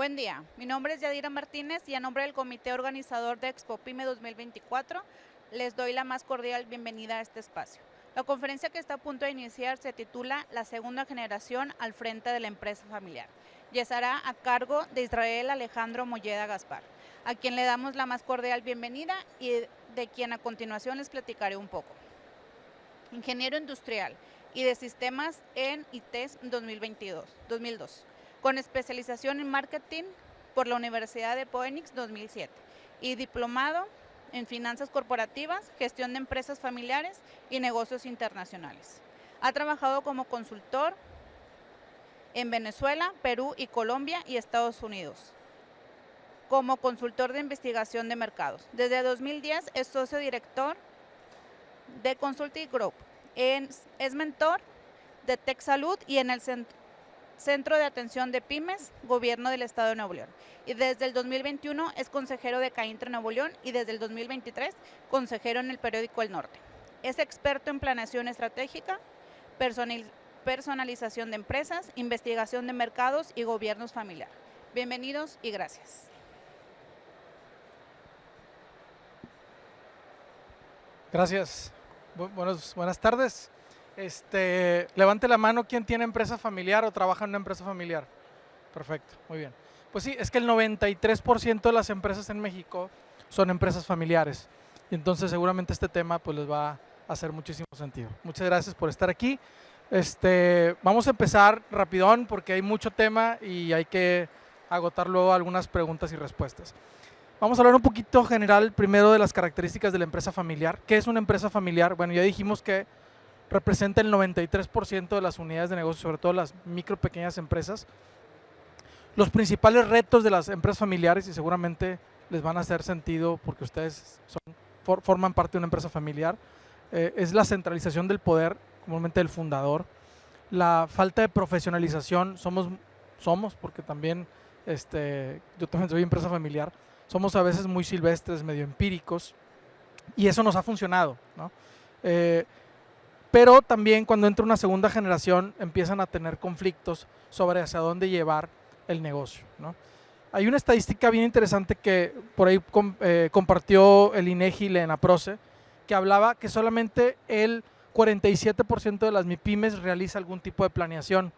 Buen día, mi nombre es Yadira Martínez y a nombre del comité organizador de Expo Pyme 2024 les doy la más cordial bienvenida a este espacio. La conferencia que está a punto de iniciar se titula La segunda generación al frente de la empresa familiar y estará a cargo de Israel Alejandro Molleda Gaspar, a quien le damos la más cordial bienvenida y de quien a continuación les platicaré un poco. Ingeniero industrial y de sistemas en ITES 2002, con especialización en marketing por la Universidad de Phoenix 2007 y diplomado en finanzas corporativas, gestión de empresas familiares y negocios internacionales. Ha trabajado como consultor en Venezuela, Perú y Colombia y Estados Unidos, como consultor de investigación de mercados. Desde 2010 es socio director de Consulting Group. Es mentor de Tech Salud y en el Centro de Atención de Pymes, Gobierno del Estado de Nuevo León. Y desde el 2021 es consejero de CAINTRA Nuevo León y desde el 2023 consejero en el periódico El Norte. Es experto en planeación estratégica, personalización de empresas, investigación de mercados y gobiernos familiar. Bienvenidos y gracias. Gracias. Buenas tardes. Levante la mano quien tiene empresa familiar o trabaja en una empresa familiar. Perfecto, muy bien. Pues sí, es que el 93% de las empresas en México son empresas familiares. Y entonces seguramente este tema pues les va a hacer muchísimo sentido. Muchas gracias por estar aquí. Vamos a empezar rapidón porque hay mucho tema y hay que agotar luego algunas preguntas y respuestas. Vamos a hablar un poquito general primero de las características de la empresa familiar. ¿Qué es una empresa familiar? Bueno, ya dijimos que representa el 93% de las unidades de negocio, sobre todo las micro pequeñas empresas. Los principales retos de las empresas familiares, y seguramente les van a hacer sentido porque ustedes forman parte de una empresa familiar, es la centralización del poder, comúnmente del fundador, la falta de profesionalización, somos porque también yo también soy empresa familiar, somos a veces muy silvestres, medio empíricos, y eso nos ha funcionado, ¿no? Pero también cuando entra una segunda generación empiezan a tener conflictos sobre hacia dónde llevar el negocio, ¿no? Hay una estadística bien interesante que por ahí compartió el INEGI y la ENAPROCE, que hablaba que solamente el 47% de las MIPYMES realiza algún tipo de planeación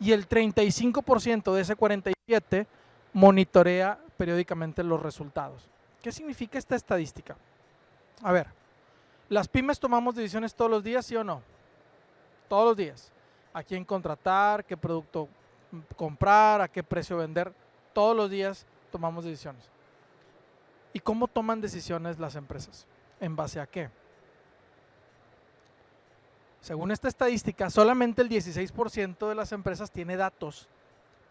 y el 35% de ese 47% monitorea periódicamente los resultados. ¿Qué significa esta estadística? A ver, ¿las pymes tomamos decisiones todos los días, sí o no? Todos los días. ¿A quién contratar? ¿Qué producto comprar? ¿A qué precio vender? Todos los días tomamos decisiones. ¿Y cómo toman decisiones las empresas? ¿En base a qué? Según esta estadística, solamente el 16% de las empresas tiene datos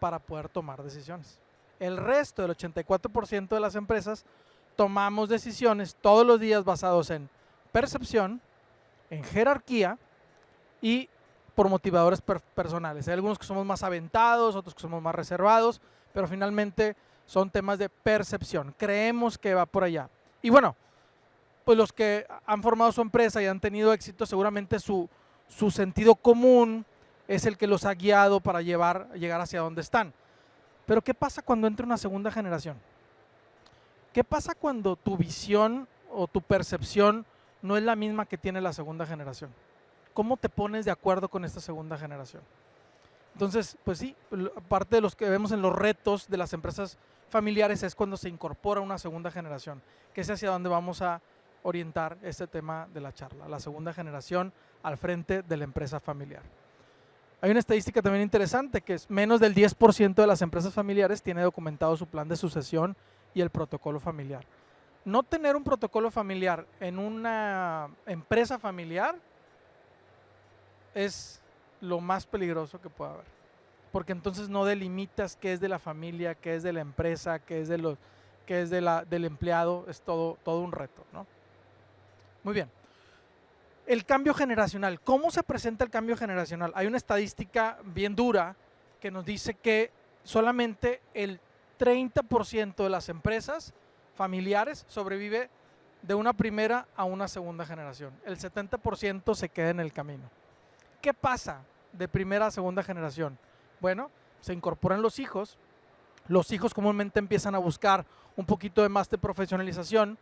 para poder tomar decisiones. El resto, del 84% de las empresas, tomamos decisiones todos los días basados en percepción, en jerarquía y por motivadores personales. Hay algunos que somos más aventados, otros que somos más reservados, pero finalmente son temas de percepción. Creemos que va por allá. Y bueno, pues los que han formado su empresa y han tenido éxito, seguramente su sentido común es el que los ha guiado para llegar hacia donde están. Pero ¿qué pasa cuando entra una segunda generación? ¿Qué pasa cuando tu visión o tu percepción no es la misma que tiene la segunda generación? ¿Cómo te pones de acuerdo con esta segunda generación? Entonces, pues sí, parte de los que vemos en los retos de las empresas familiares es cuando se incorpora una segunda generación, que es hacia donde vamos a orientar este tema de la charla, la segunda generación al frente de la empresa familiar. Hay una estadística también interesante que es menos del 10% de las empresas familiares tiene documentado su plan de sucesión y el protocolo familiar. No tener un protocolo familiar en una empresa familiar es lo más peligroso que puede haber, porque entonces no delimitas qué es de la familia, qué es de la empresa, qué es del empleado, es todo un reto, ¿no? Muy bien. El cambio generacional. ¿Cómo se presenta el cambio generacional? Hay una estadística bien dura que nos dice que solamente el 30% de las empresas familiares sobrevive de una primera a una segunda generación. El 70% se queda en el camino. ¿Qué pasa de primera a segunda generación? Bueno, se incorporan los hijos, Los hijos comúnmente empiezan a buscar un poquito de más de profesionalización.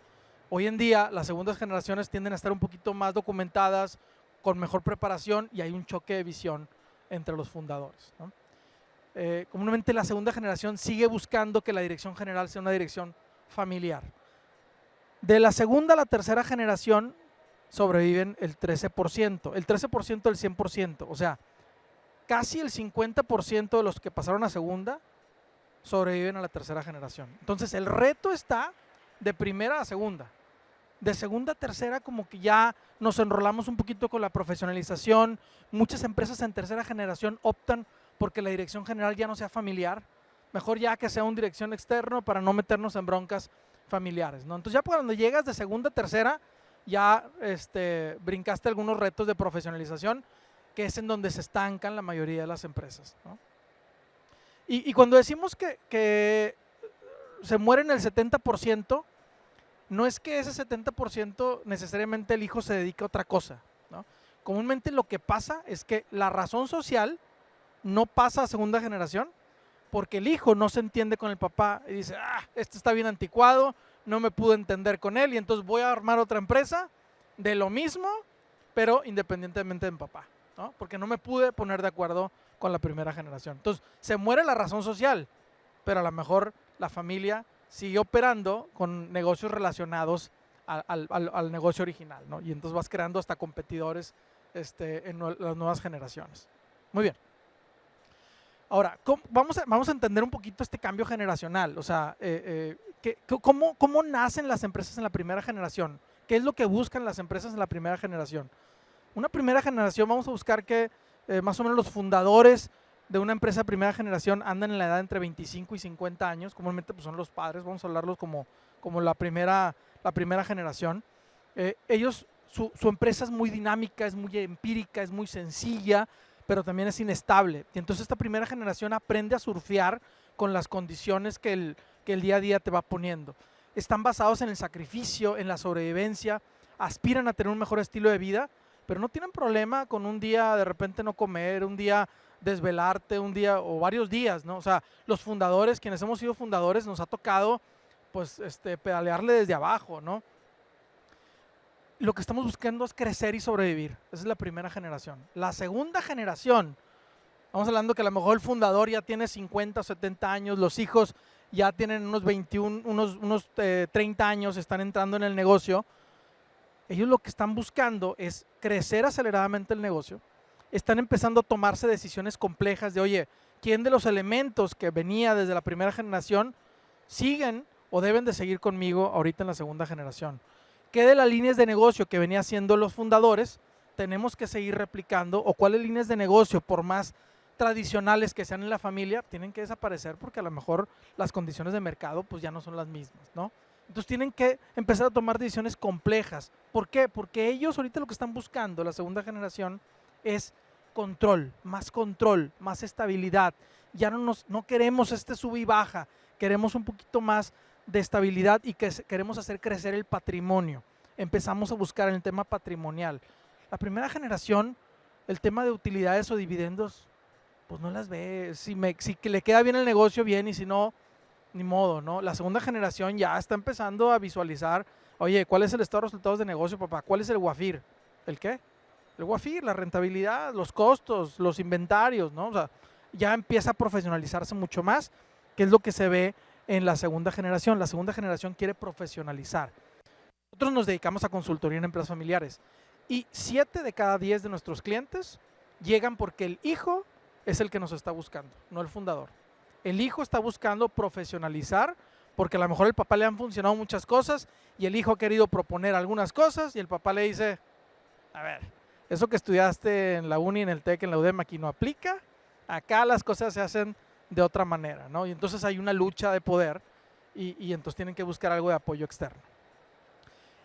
Hoy en día las segundas generaciones tienden a estar un poquito más documentadas, con mejor preparación, y hay un choque de visión entre los fundadores, ¿no? Comúnmente la segunda generación sigue buscando que la dirección general sea una dirección familiar. De la segunda a la tercera generación sobreviven el 13%, el 13% del 100%, o sea, casi el 50% de los que pasaron a segunda sobreviven a la tercera generación. Entonces el reto está de primera a segunda. De segunda a tercera como que ya nos enrolamos un poquito con la profesionalización. Muchas empresas en tercera generación optan porque la dirección general ya no sea familiar. Mejor ya que sea un dirección externo para no meternos en broncas familiares, ¿no? Entonces ya cuando llegas de segunda a tercera ya brincaste algunos retos de profesionalización, que es en donde se estancan la mayoría de las empresas, ¿no? Y cuando decimos que se mueren el 70%, no es que ese 70% necesariamente el hijo se dedique a otra cosa, ¿no? Comúnmente lo que pasa es que la razón social no pasa a segunda generación porque el hijo no se entiende con el papá y dice, este está bien anticuado, no me pude entender con él y entonces voy a armar otra empresa de lo mismo, pero independientemente de mi papá, ¿no? Porque no me pude poner de acuerdo con la primera generación. Entonces se muere la razón social, pero a lo mejor la familia sigue operando con negocios relacionados al negocio original, ¿no? Y entonces vas creando hasta competidores en las nuevas generaciones. Muy bien. Ahora, vamos a entender un poquito este cambio generacional. O sea, ¿cómo nacen las empresas en la primera generación? ¿Qué es lo que buscan las empresas en la primera generación? Una primera generación, vamos a buscar que más o menos los fundadores de una empresa de primera generación andan en la edad entre 25 y 50 años. Comúnmente pues, son los padres, vamos a hablarlos como la primera generación. Ellos, su empresa es muy dinámica, es muy empírica, es muy sencilla, pero también es inestable. Y entonces esta primera generación aprende a surfear con las condiciones que el día a día te va poniendo. Están basados en el sacrificio, en la sobrevivencia, aspiran a tener un mejor estilo de vida, pero no tienen problema con un día de repente no comer, un día desvelarte, un día o varios días, ¿no? O sea, los fundadores, quienes hemos sido fundadores, nos ha tocado pues pedalearle desde abajo, ¿no? Lo que estamos buscando es crecer y sobrevivir. Esa es la primera generación. La segunda generación, estamos hablando que a lo mejor el fundador ya tiene 50 o 70 años, los hijos ya tienen unos 21, unos 30 años, están entrando en el negocio. Ellos lo que están buscando es crecer aceleradamente el negocio. Están empezando a tomarse decisiones complejas de, oye, ¿quién de los elementos que venía desde la primera generación siguen o deben de seguir conmigo ahorita en la segunda generación? ¿Qué de las líneas de negocio que venía haciendo los fundadores tenemos que seguir replicando? ¿O cuáles líneas de negocio, por más tradicionales que sean en la familia, tienen que desaparecer porque a lo mejor las condiciones de mercado pues ya no son las mismas, ¿no? Entonces tienen que empezar a tomar decisiones complejas. ¿Por qué? Porque ellos ahorita lo que están buscando, la segunda generación, es control, más estabilidad. Ya no queremos sub y baja, queremos un poquito más de estabilidad y que queremos hacer crecer el patrimonio. Empezamos a buscar en el tema patrimonial. La primera generación, el tema de utilidades o dividendos, pues no las ve. Si le queda bien el negocio, bien, y si no, ni modo, ¿no? La segunda generación ya está empezando a visualizar, oye, ¿cuál es el estado de resultados de negocio, papá? ¿Cuál es el WAFIR? ¿El qué? El WAFIR, la rentabilidad, los costos, los inventarios, ¿no? O sea, ya empieza a profesionalizarse mucho más, que es lo que se ve en la segunda generación. La segunda generación quiere profesionalizar. Nosotros nos dedicamos a consultoría en empresas familiares y 7 de cada 10 de nuestros clientes llegan porque el hijo es el que nos está buscando, no el fundador. El hijo está buscando profesionalizar porque a lo mejor el papá le han funcionado muchas cosas y el hijo ha querido proponer algunas cosas y el papá le dice, a ver, eso que estudiaste en la uni, en el TEC, en la UDEM, aquí no aplica, acá las cosas se hacen de otra manera, ¿no? Y entonces hay una lucha de poder y entonces tienen que buscar algo de apoyo externo.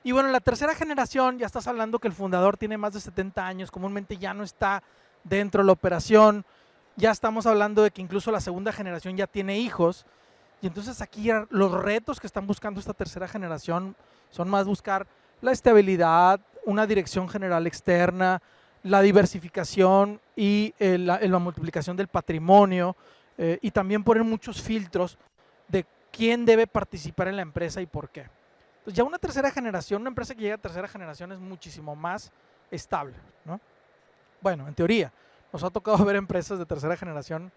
Y bueno, en la tercera generación ya estás hablando que el fundador tiene más de 70 años, comúnmente ya no está dentro de la operación, ya estamos hablando de que incluso la segunda generación ya tiene hijos, y entonces aquí los retos que están buscando esta tercera generación son más buscar la estabilidad, una dirección general externa, la diversificación y la multiplicación del patrimonio, y también poner muchos filtros de quién debe participar en la empresa y por qué. Entonces ya una tercera generación, una empresa que llega a tercera generación es muchísimo más estable, ¿no? Bueno, en teoría, nos ha tocado ver empresas de tercera generación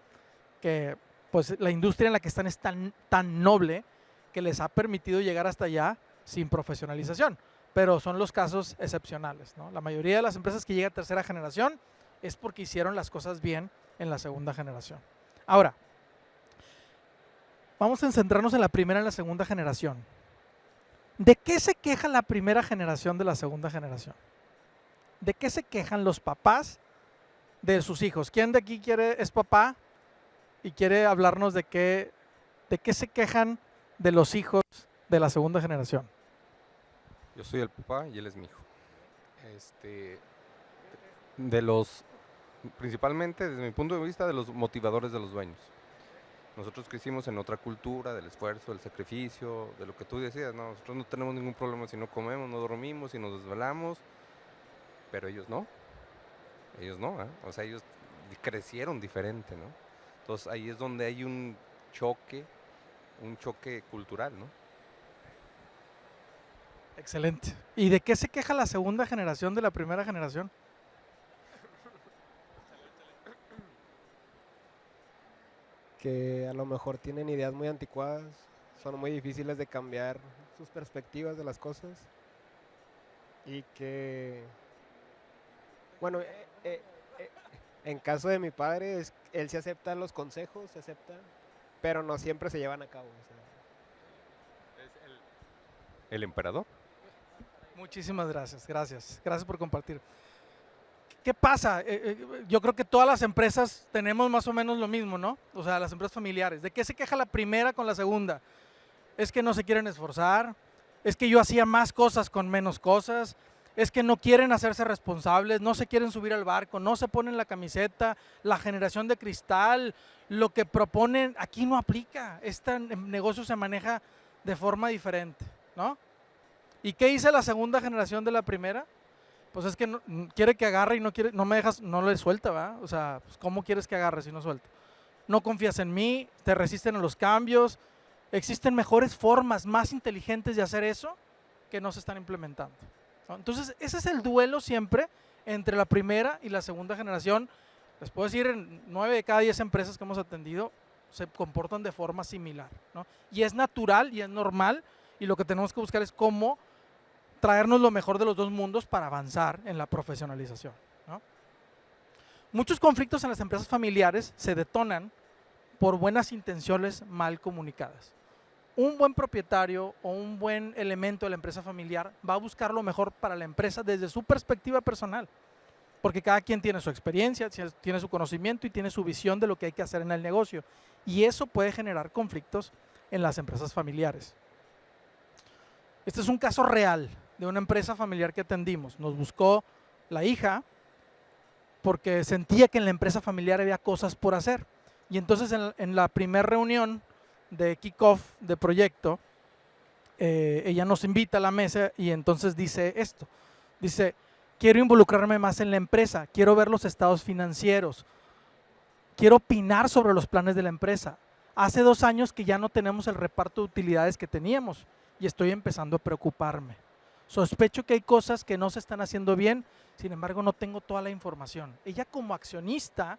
que pues la industria en la que están es tan noble que les ha permitido llegar hasta allá sin profesionalización, pero son los casos excepcionales, ¿no? La mayoría de las empresas que llegan a tercera generación es porque hicieron las cosas bien en la segunda generación. Ahora, vamos a centrarnos en la primera y la segunda generación. ¿De qué se queja la primera generación de la segunda generación? ¿De qué se quejan los papás de sus hijos? ¿Quién de aquí es papá y quiere hablarnos de qué se quejan de los hijos de la segunda generación? Yo soy el papá y él es mi hijo. Principalmente desde mi punto de vista, de los motivadores de los dueños. Nosotros crecimos en otra cultura del esfuerzo, del sacrificio, de lo que tú decías, ¿no? Nosotros no tenemos ningún problema si no comemos, no dormimos, si nos desvelamos, pero ellos no, ¿eh? O sea, ellos crecieron diferente, ¿no? Entonces ahí es donde hay un choque cultural, ¿no? Excelente. ¿Y de qué se queja la segunda generación de la primera generación? Que a lo mejor tienen ideas muy anticuadas, son muy difíciles de cambiar sus perspectivas de las cosas y que, bueno, en caso de mi padre, él se acepta los consejos, pero no siempre se llevan a cabo. O sea. ¿Es el emperador? Muchísimas gracias, gracias por compartir. ¿Qué pasa? Yo creo que todas las empresas tenemos más o menos lo mismo, ¿no? O sea, las empresas familiares. ¿De qué se queja la primera con la segunda? Es que no se quieren esforzar, es que yo hacía más cosas con menos cosas, es que no quieren hacerse responsables, no se quieren subir al barco, no se ponen la camiseta, la generación de cristal, lo que proponen aquí no aplica. Este negocio se maneja de forma diferente, ¿no? ¿Y qué dice la segunda generación de la primera? Pues es que no, quiere que agarre y no le suelta, ¿verdad? O sea, pues ¿cómo quieres que agarre si no suelta? No confías en mí, te resisten a los cambios. Existen mejores formas, más inteligentes de hacer eso que no se están implementando, ¿no? Entonces, ese es el duelo siempre entre la primera y la segunda generación. Les puedo decir, en 9 de cada 10 empresas que hemos atendido se comportan de forma similar, ¿no? Y es natural y es normal, y lo que tenemos que buscar es cómo traernos lo mejor de los dos mundos para avanzar en la profesionalización, ¿no? Muchos conflictos en las empresas familiares se detonan por buenas intenciones mal comunicadas. Un buen propietario o un buen elemento de la empresa familiar va a buscar lo mejor para la empresa desde su perspectiva personal, porque cada quien tiene su experiencia, tiene su conocimiento y tiene su visión de lo que hay que hacer en el negocio, y eso puede generar conflictos en las empresas familiares. Este es un caso real de una empresa familiar que atendimos. Nos buscó la hija porque sentía que en la empresa familiar había cosas por hacer. Y entonces en la primera reunión de kickoff de proyecto, ella nos invita a la mesa y entonces dice esto. Dice, quiero involucrarme más en la empresa, quiero ver los estados financieros, quiero opinar sobre los planes de la empresa. Hace 2 años que ya no tenemos el reparto de utilidades que teníamos y estoy empezando a preocuparme. Sospecho que hay cosas que no se están haciendo bien, sin embargo no tengo toda la información. Ella como accionista,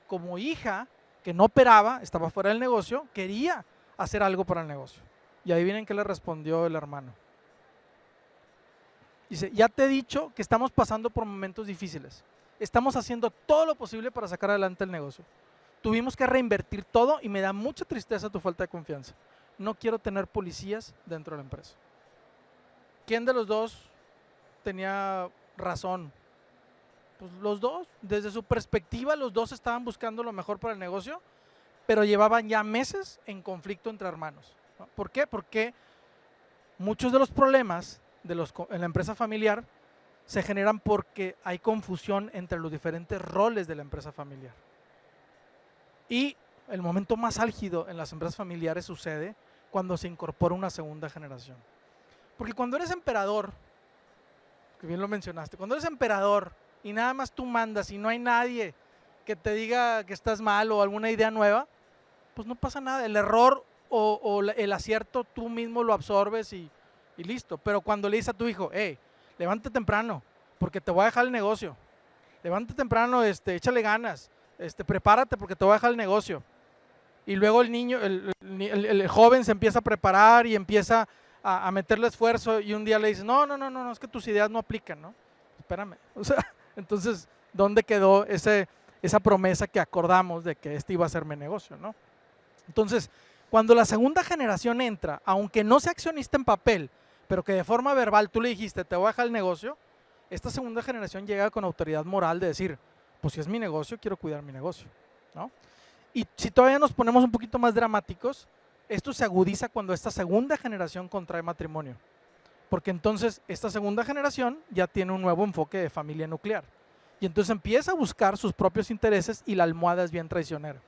como hija que no operaba, estaba fuera del negocio, quería hacer algo para el negocio. Y adivinen qué le respondió el hermano. Dice, ya te he dicho que estamos pasando por momentos difíciles. Estamos haciendo todo lo posible para sacar adelante el negocio. Tuvimos que reinvertir todo y me da mucha tristeza tu falta de confianza. No quiero tener policías dentro de la empresa. ¿Quién de los dos tenía razón? Pues los dos, desde su perspectiva, los dos estaban buscando lo mejor para el negocio, pero llevaban ya meses en conflicto entre hermanos, ¿no? ¿Por qué? Porque muchos de los problemas en la empresa familiar se generan porque hay confusión entre los diferentes roles de la empresa familiar. Y el momento más álgido en las empresas familiares sucede cuando se incorpora una segunda generación. Porque cuando eres emperador, que bien lo mencionaste, cuando eres emperador y nada más tú mandas y no hay nadie que te diga que estás mal o alguna idea nueva, pues no pasa nada. El error el acierto tú mismo lo absorbes y listo. Pero cuando le dices a tu hijo, hey, levántate temprano, porque te voy a dejar el negocio. Levántate temprano, échale ganas, prepárate porque te voy a dejar el negocio. Y luego el niño, el joven se empieza a preparar y empieza a meterle esfuerzo y un día le dices, no, es que tus ideas no aplican, ¿no? Espérame. O sea, entonces, ¿dónde quedó esa promesa que acordamos de que iba a ser mi negocio, ¿no? Entonces, cuando la segunda generación entra, aunque no sea accionista en papel, pero que de forma verbal tú le dijiste, te voy a dejar el negocio, esta segunda generación llega con autoridad moral de decir, pues si es mi negocio, quiero cuidar mi negocio, ¿no? Y si todavía nos ponemos un poquito más dramáticos, esto se agudiza cuando esta segunda generación contrae matrimonio. Porque entonces esta segunda generación ya tiene un nuevo enfoque de familia nuclear. Y entonces empieza a buscar sus propios intereses y la almohada es bien traicionera.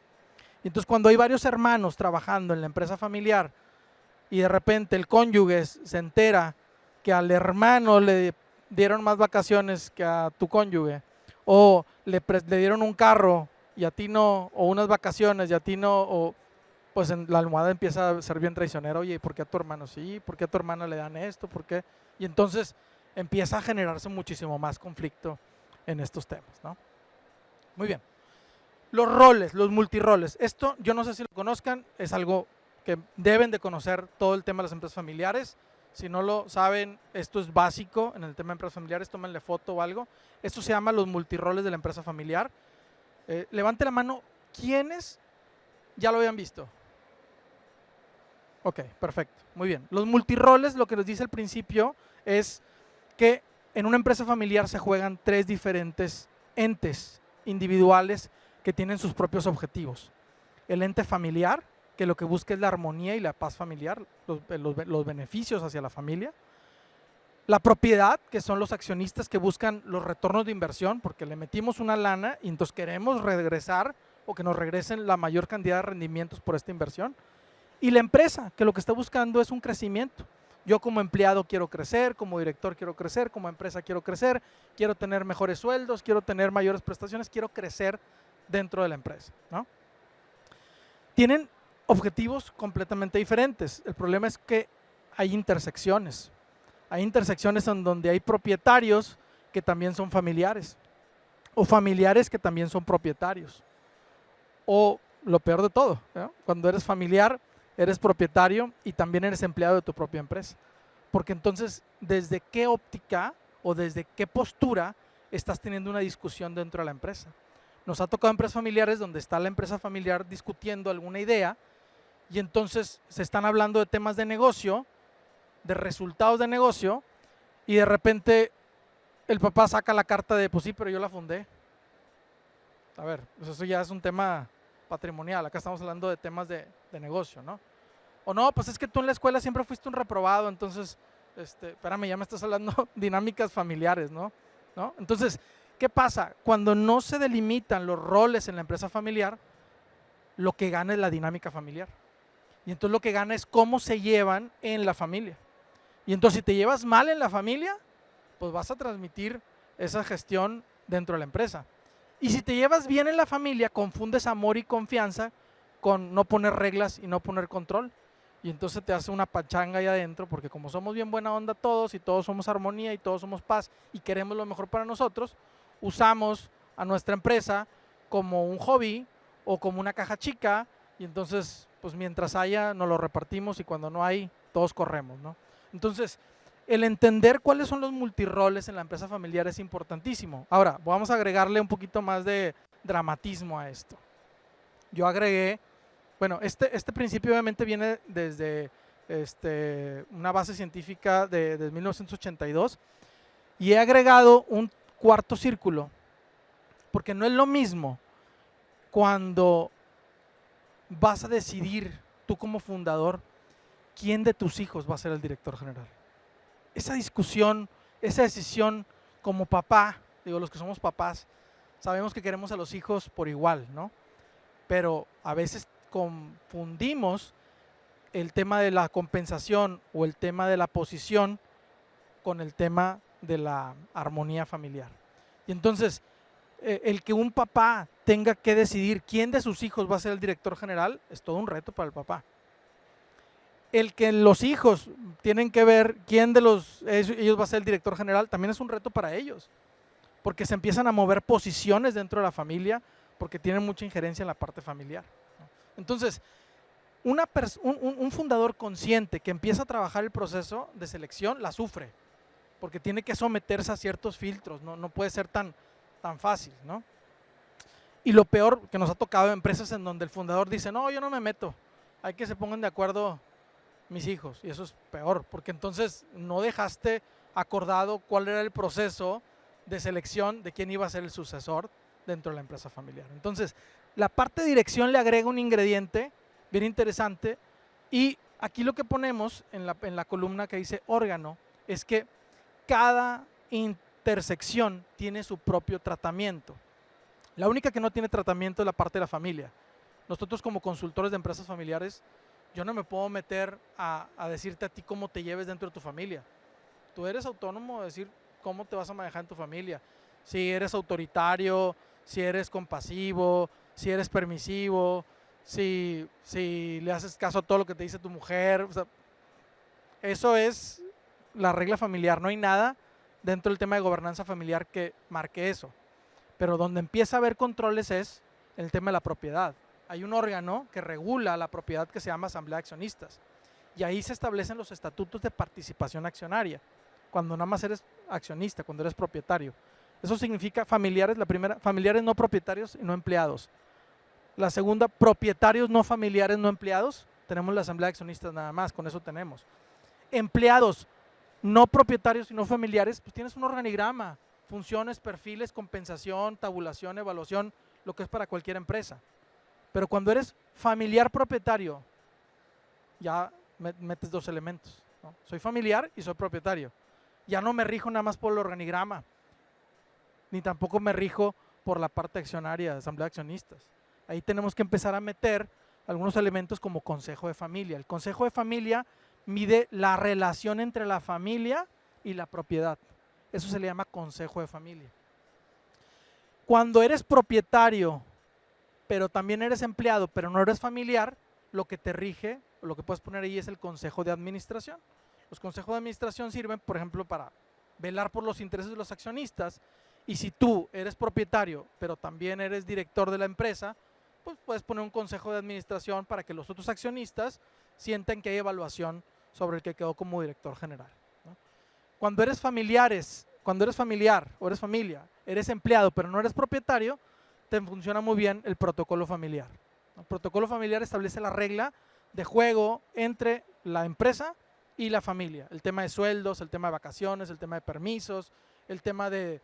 Y entonces cuando hay varios hermanos trabajando en la empresa familiar y de repente el cónyuge se entera que al hermano le dieron más vacaciones que a tu cónyuge, o le dieron un carro y a ti no, o unas vacaciones y a ti no, pues la almohada empieza a ser bien traicionera. Oye, ¿por qué a tu hermano sí? ¿Por qué a tu hermana le dan esto? ¿Por qué? Y entonces empieza a generarse muchísimo más conflicto en estos temas, ¿no? Muy bien. Los roles, los multiroles. Esto yo no sé si lo conozcan, es algo que deben de conocer todo el tema de las empresas familiares. Si no lo saben, esto es básico en el tema de empresas familiares, tómenle foto o algo. Esto se llama los multiroles de la empresa familiar. Levante la mano, ¿quiénes ya lo habían visto? Ok, perfecto, muy bien. Los multiroles, lo que les dice al principio es que en una empresa familiar se juegan 3 diferentes entes individuales que tienen sus propios objetivos. El ente familiar, que lo que busca es la armonía y la paz familiar, los beneficios hacia la familia. La propiedad, que son los accionistas que buscan los retornos de inversión, porque le metimos una lana y entonces queremos regresar o que nos regresen la mayor cantidad de rendimientos por esta inversión. Y la empresa, que lo que está buscando es un crecimiento. Yo como empleado quiero crecer, como director quiero crecer, como empresa quiero crecer, quiero tener mejores sueldos, quiero tener mayores prestaciones, quiero crecer dentro de la empresa, ¿no? Tienen objetivos completamente diferentes. El problema es que hay intersecciones. Hay intersecciones en donde hay propietarios que también son familiares, o familiares que también son propietarios. O lo peor de todo, ¿no? Cuando eres familiar, eres propietario y también eres empleado de tu propia empresa. Porque entonces, ¿desde qué óptica o desde qué postura estás teniendo una discusión dentro de la empresa? Nos ha tocado empresas familiares donde está la empresa familiar discutiendo alguna idea y entonces se están hablando de temas de negocio, de resultados de negocio, y de repente el papá saca la carta de, pues sí, pero yo la fundé. A ver, pues eso ya es un tema patrimonial, acá estamos hablando de temas de negocio, ¿no? O no, pues es que tú en la escuela siempre fuiste un reprobado, entonces, espérame, ya me estás hablando dinámicas familiares, ¿no? Entonces, ¿qué pasa? Cuando no se delimitan los roles en la empresa familiar, lo que gana es la dinámica familiar. Y entonces lo que gana es cómo se llevan en la familia. Y entonces si te llevas mal en la familia, pues vas a transmitir esa gestión dentro de la empresa. Y si te llevas bien en la familia, confundes amor y confianza con no poner reglas y no poner control. Y entonces te hace una pachanga ahí adentro, porque como somos bien buena onda todos y todos somos armonía y todos somos paz y queremos lo mejor para nosotros, usamos a nuestra empresa como un hobby o como una caja chica y entonces pues mientras haya nos lo repartimos y cuando no hay todos corremos, ¿no? Entonces el entender cuáles son los multiroles en la empresa familiar es importantísimo. Ahora vamos a agregarle un poquito más de dramatismo a esto. Yo agregué, bueno, este principio obviamente viene desde una base científica de 1982 y he agregado un cuarto círculo, porque no es lo mismo cuando vas a decidir tú como fundador quién de tus hijos va a ser el director general. Esa discusión, esa decisión como papá, digo, los que somos papás, sabemos que queremos a los hijos por igual, ¿no? Pero a veces confundimos el tema de la compensación o el tema de la posición con el tema de la armonía familiar. Y entonces, el que un papá tenga que decidir quién de sus hijos va a ser el director general es todo un reto para el papá. El que los hijos tienen que ver quién de ellos va a ser el director general, también es un reto para ellos, porque se empiezan a mover posiciones dentro de la familia, porque tienen mucha injerencia en la parte familiar, ¿no? Entonces, un fundador consciente que empieza a trabajar el proceso de selección la sufre, porque tiene que someterse a ciertos filtros, no puede ser tan fácil, ¿no? Y lo peor que nos ha tocado en empresas en donde el fundador dice, no, yo no me meto, hay que se pongan de acuerdo mis hijos, y eso es peor, porque entonces no dejaste acordado cuál era el proceso de selección de quién iba a ser el sucesor dentro de la empresa familiar. Entonces, la parte de dirección le agrega un ingrediente bien interesante, y aquí lo que ponemos en la columna que dice órgano es que cada intersección tiene su propio tratamiento. La única que no tiene tratamiento es la parte de la familia. Nosotros como consultores de empresas familiares, yo no me puedo meter a decirte a ti cómo te lleves dentro de tu familia. Tú eres autónomo de decir cómo te vas a manejar en tu familia. Si eres autoritario, si eres compasivo, si eres permisivo, si le haces caso a todo lo que te dice tu mujer. O sea, eso es la regla familiar. No hay nada dentro del tema de gobernanza familiar que marque eso. Pero donde empieza a haber controles es el tema de la propiedad. Hay un órgano que regula la propiedad que se llama Asamblea de Accionistas. Y ahí se establecen los estatutos de participación accionaria. Cuando nada más eres accionista, cuando eres propietario. Eso significa familiares, la primera, familiares no propietarios y no empleados. La segunda, propietarios no familiares, no empleados. Tenemos la Asamblea de Accionistas nada más, con eso tenemos. Empleados no propietarios y no familiares, pues tienes un organigrama. Funciones, perfiles, compensación, tabulación, evaluación, lo que es para cualquier empresa. Pero cuando eres familiar propietario, ya metes dos elementos, ¿no? Soy familiar y soy propietario. Ya no me rijo nada más por el organigrama, ni tampoco me rijo por la parte accionaria de Asamblea de Accionistas. Ahí tenemos que empezar a meter algunos elementos como consejo de familia. El consejo de familia mide la relación entre la familia y la propiedad. Eso se le llama consejo de familia. Cuando eres propietario, pero también eres empleado, pero no eres familiar, lo que te rige, lo que puedes poner ahí es el consejo de administración. Los consejos de administración sirven, por ejemplo, para velar por los intereses de los accionistas, y si tú eres propietario, pero también eres director de la empresa, pues puedes poner un consejo de administración para que los otros accionistas sientan que hay evaluación sobre el que quedó como director general, ¿no? Cuando eres familiar o eres familia, eres empleado, pero no eres propietario, te funciona muy bien el protocolo familiar. El protocolo familiar establece la regla de juego entre la empresa y la familia. El tema de sueldos, el tema de vacaciones, el tema de permisos, el tema de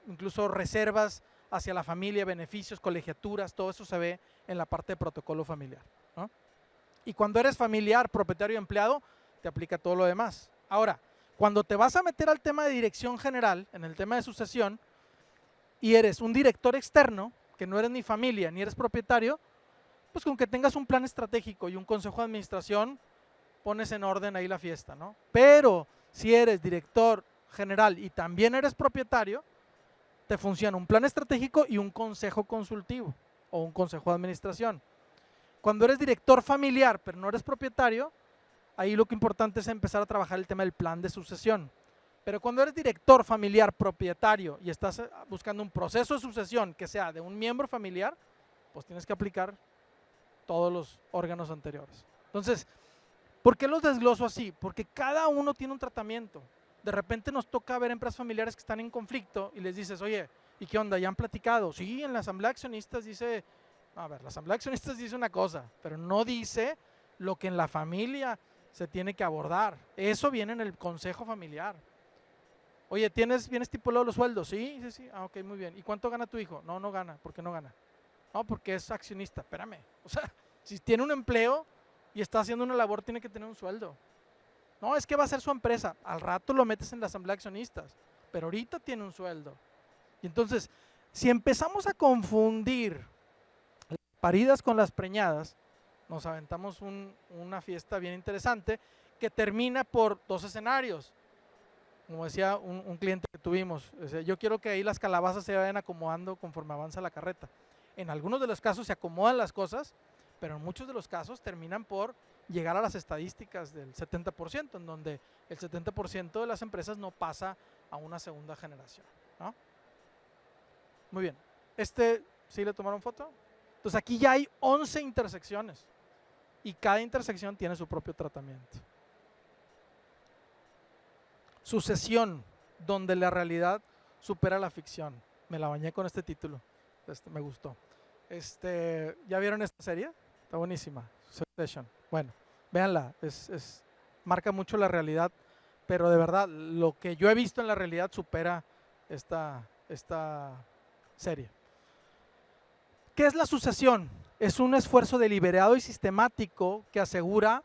incluso reservas hacia la familia, beneficios, colegiaturas, todo eso se ve en la parte de protocolo familiar, ¿no? Y cuando eres familiar, propietario y empleado, te aplica todo lo demás. Ahora, cuando te vas a meter al tema de dirección general, en el tema de sucesión, y eres un director externo, que no eres ni familia ni eres propietario, pues con que tengas un plan estratégico y un consejo de administración, pones en orden ahí la fiesta, ¿no? Pero si eres director general y también eres propietario, te funciona un plan estratégico y un consejo consultivo o un consejo de administración. Cuando eres director familiar pero no eres propietario, ahí lo que importante es empezar a trabajar el tema del plan de sucesión. Pero cuando eres director familiar propietario y estás buscando un proceso de sucesión que sea de un miembro familiar, pues tienes que aplicar todos los órganos anteriores. Entonces, ¿por qué los desgloso así? Porque cada uno tiene un tratamiento. De repente nos toca ver empresas familiares que están en conflicto y les dices, oye, ¿y qué onda? ¿Ya han platicado? Sí, en la Asamblea de Accionistas dice, a ver, la Asamblea de Accionistas dice una cosa, pero no dice lo que en la familia se tiene que abordar. Eso viene en el consejo familiar. Oye, ¿vienes estipulado los sueldos? Sí, sí, sí. Ah, ok, muy bien. ¿Y cuánto gana tu hijo? No, no gana. ¿Por qué no gana? No, porque es accionista. Espérame. O sea, si tiene un empleo y está haciendo una labor, tiene que tener un sueldo. No, es que va a ser su empresa. Al rato lo metes en la Asamblea de Accionistas, pero ahorita tiene un sueldo. Y entonces, si empezamos a confundir las paridas con las preñadas, nos aventamos una fiesta bien interesante que termina por dos escenarios. Como decía un cliente que tuvimos, yo quiero que ahí las calabazas se vayan acomodando conforme avanza la carreta. En algunos de los casos se acomodan las cosas, pero en muchos de los casos terminan por llegar a las estadísticas del 70%, en donde el 70% de las empresas no pasa a una segunda generación, ¿no? Muy bien. ¿Sí le tomaron foto? Entonces aquí ya hay 11 intersecciones y cada intersección tiene su propio tratamiento. Sucesión, donde la realidad supera la ficción. Me la bañé con este título, me gustó. ¿Ya vieron esta serie? Está buenísima. Succession. Bueno, véanla, marca mucho la realidad, pero de verdad, lo que yo he visto en la realidad supera esta serie. ¿Qué es la sucesión? Es un esfuerzo deliberado y sistemático que asegura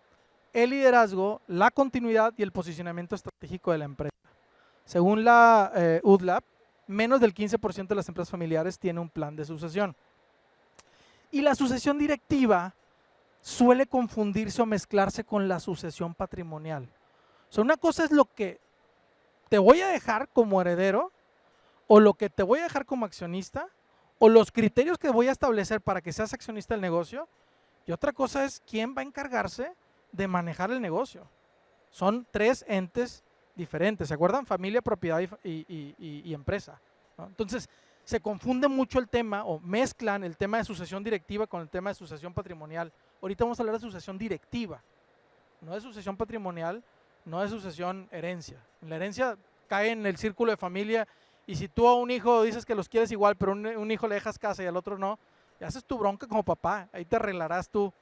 el liderazgo, la continuidad y el posicionamiento estratégico de la empresa. Según la UDLAP, menos del 15% de las empresas familiares tiene un plan de sucesión. Y la sucesión directiva suele confundirse o mezclarse con la sucesión patrimonial. O sea, una cosa es lo que te voy a dejar como heredero, o lo que te voy a dejar como accionista, o los criterios que voy a establecer para que seas accionista del negocio, y otra cosa es quién va a encargarse de manejar el negocio. Son tres entes diferentes, ¿se acuerdan? Familia, propiedad y empresa, ¿no? Entonces, se confunde mucho el tema o mezclan el tema de sucesión directiva con el tema de sucesión patrimonial. Ahorita vamos a hablar de sucesión directiva, no de sucesión patrimonial, no de sucesión herencia. En la herencia cae en el círculo de familia y si tú a un hijo dices que los quieres igual, pero un hijo le dejas casa y al otro no, y haces tu bronca como papá, ahí te arreglarás tú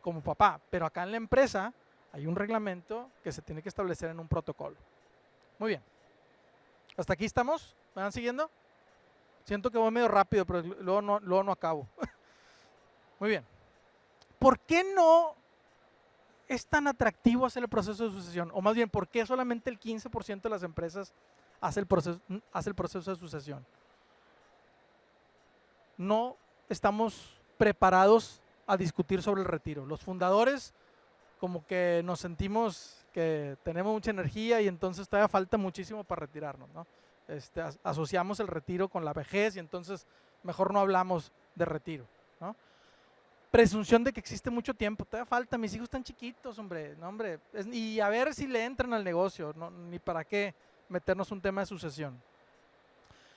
como papá. Pero acá en la empresa hay un reglamento que se tiene que establecer en un protocolo. Muy bien. ¿Hasta aquí estamos? ¿Me van siguiendo? Siento que voy medio rápido, pero luego no acabo. Muy bien. ¿Por qué no es tan atractivo hacer el proceso de sucesión? O más bien, ¿por qué solamente el 15% de las empresas hace el proceso de sucesión? No estamos preparados a discutir sobre el retiro. Los fundadores como que nos sentimos que tenemos mucha energía y entonces todavía falta muchísimo para retirarnos, ¿no? Asociamos el retiro con la vejez y entonces mejor no hablamos de retiro, ¿no? Presunción de que existe mucho tiempo, todavía falta, mis hijos están chiquitos, hombre, no, hombre, y a ver si le entran al negocio, no, ni para qué meternos un tema de sucesión.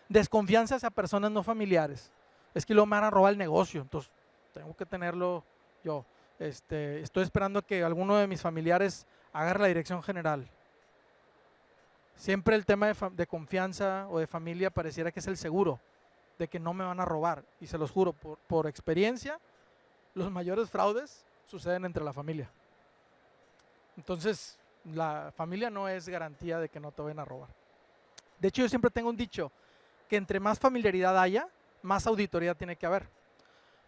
Desconfianza hacia personas no familiares, es que luego me van a robar el negocio, entonces tengo que tenerlo yo. Estoy esperando que alguno de mis familiares agarre la dirección general. Siempre el tema de confianza o de familia pareciera que es el seguro de que no me van a robar. Y se los juro, por experiencia, los mayores fraudes suceden entre la familia. Entonces, la familia no es garantía de que no te vayan a robar. De hecho, yo siempre tengo un dicho, que entre más familiaridad haya, más auditoría tiene que haber.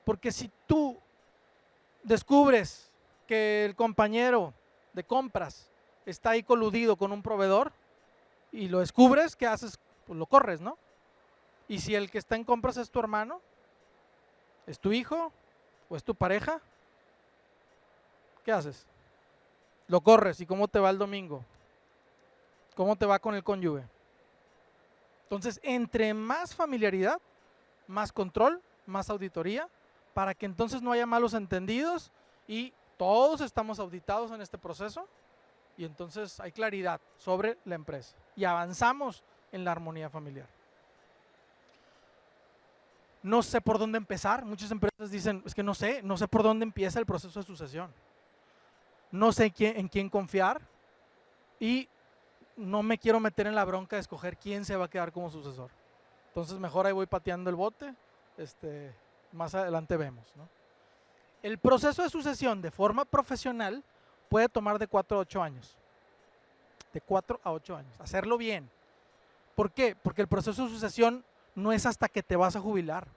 Porque si tú descubres que el compañero de compras está ahí coludido con un proveedor y lo descubres, ¿qué haces? Pues lo corres, ¿no? Y si el que está en compras es tu hermano, es tu hijo o es tu pareja, ¿qué haces? Lo corres. ¿Y cómo te va el domingo? ¿Cómo te va con el cónyuge? Entonces, entre más familiaridad, más control, más auditoría, para que entonces no haya malos entendidos y todos estamos auditados en este proceso y entonces hay claridad sobre la empresa y avanzamos en la armonía familiar. No sé por dónde empezar. Muchas empresas dicen, es que no sé por dónde empieza el proceso de sucesión. No sé en quién confiar y no me quiero meter en la bronca de escoger quién se va a quedar como sucesor. Entonces mejor ahí voy pateando el bote, más adelante vemos, ¿no? El proceso de sucesión de forma profesional puede tomar de 4 a 8 años. De 4 a 8 años. Hacerlo bien. ¿Por qué? Porque el proceso de sucesión no es hasta que te vas a jubilar.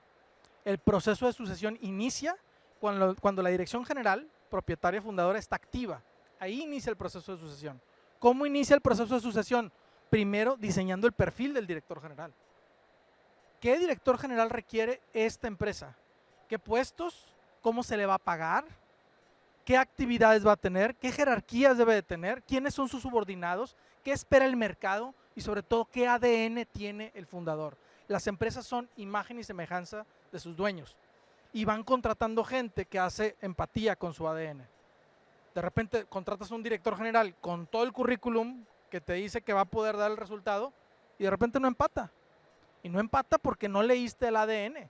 El proceso de sucesión inicia cuando la dirección general, propietaria fundadora, está activa. Ahí inicia el proceso de sucesión. ¿Cómo inicia el proceso de sucesión? Primero, diseñando el perfil del director general. ¿Qué director general requiere esta empresa? ¿Qué puestos? ¿Cómo se le va a pagar? ¿Qué actividades va a tener? ¿Qué jerarquías debe de tener? ¿Quiénes son sus subordinados? ¿Qué espera el mercado? Y sobre todo, ¿qué ADN tiene el fundador? Las empresas son imagen y semejanza de sus dueños. y van contratando gente que hace empatía con su ADN. De repente contratas a un director general con todo el currículum que te dice que va a poder dar el resultado y de repente no empata. Y no empata porque no leíste el ADN.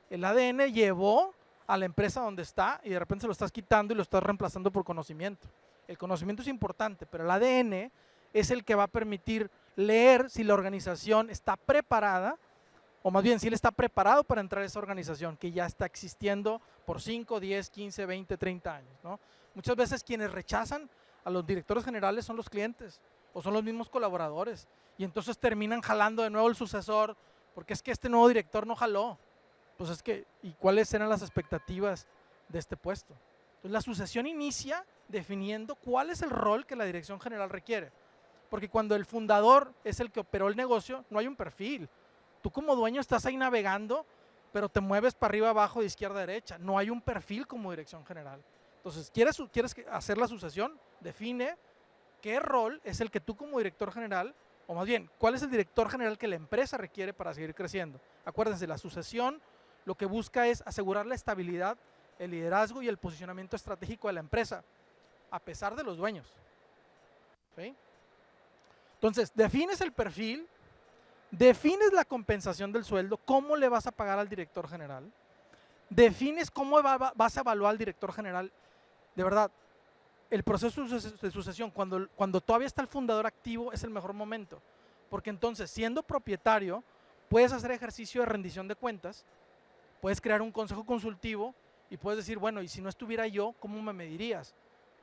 El ADN llevó a la empresa donde está y de repente se lo estás quitando y lo estás reemplazando por conocimiento. El conocimiento es importante, pero el ADN es el que va a permitir leer si la organización está preparada, o más bien si él está preparado para entrar a esa organización que ya está existiendo por 5, 10, 15, 20, 30 años, ¿no? Muchas veces quienes rechazan a los directores generales son los clientes o son los mismos colaboradores y entonces terminan jalando de nuevo el sucesor porque es que este nuevo director no jaló. Pues es que, ¿y cuáles eran las expectativas de este puesto? Entonces la sucesión inicia definiendo cuál es el rol que la dirección general requiere. Porque cuando el fundador es el que operó el negocio, no hay un perfil. Tú como dueño estás ahí navegando, pero te mueves para arriba, abajo, de izquierda a derecha. No hay un perfil como dirección general. Entonces, ¿quieres hacer la sucesión? Define qué rol es el que tú como director general, o más bien, cuál es el director general que la empresa requiere para seguir creciendo. Acuérdense, la sucesión lo que busca es asegurar la estabilidad, el liderazgo y el posicionamiento estratégico de la empresa, a pesar de los dueños. ¿Sí? Entonces, defines el perfil, defines la compensación del sueldo, cómo le vas a pagar al director general, defines cómo vas a evaluar al director general. De verdad, el proceso de sucesión, cuando todavía está el fundador activo, es el mejor momento. Porque entonces, siendo propietario, puedes hacer ejercicio de rendición de cuentas, puedes crear un consejo consultivo y puedes decir, bueno, y si no estuviera yo, ¿cómo me medirías?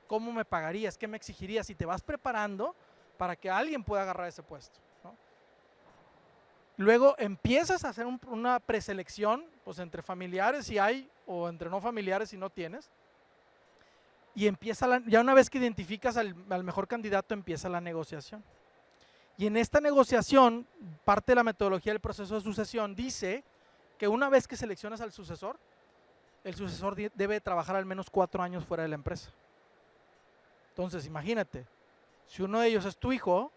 ¿Cómo me pagarías? ¿Qué me exigirías? Y te vas preparando para que alguien pueda agarrar ese puesto, ¿no? Luego empiezas a hacer una preselección, pues entre familiares si hay, o entre no familiares si no tienes. Y empieza ya una vez que identificas al mejor candidato, empieza la negociación. Y en esta negociación, parte de la metodología del proceso de sucesión dice que una vez que seleccionas al sucesor, el sucesor debe trabajar al menos 4 años fuera de la empresa. Entonces, imagínate, si uno de ellos es tu hijo,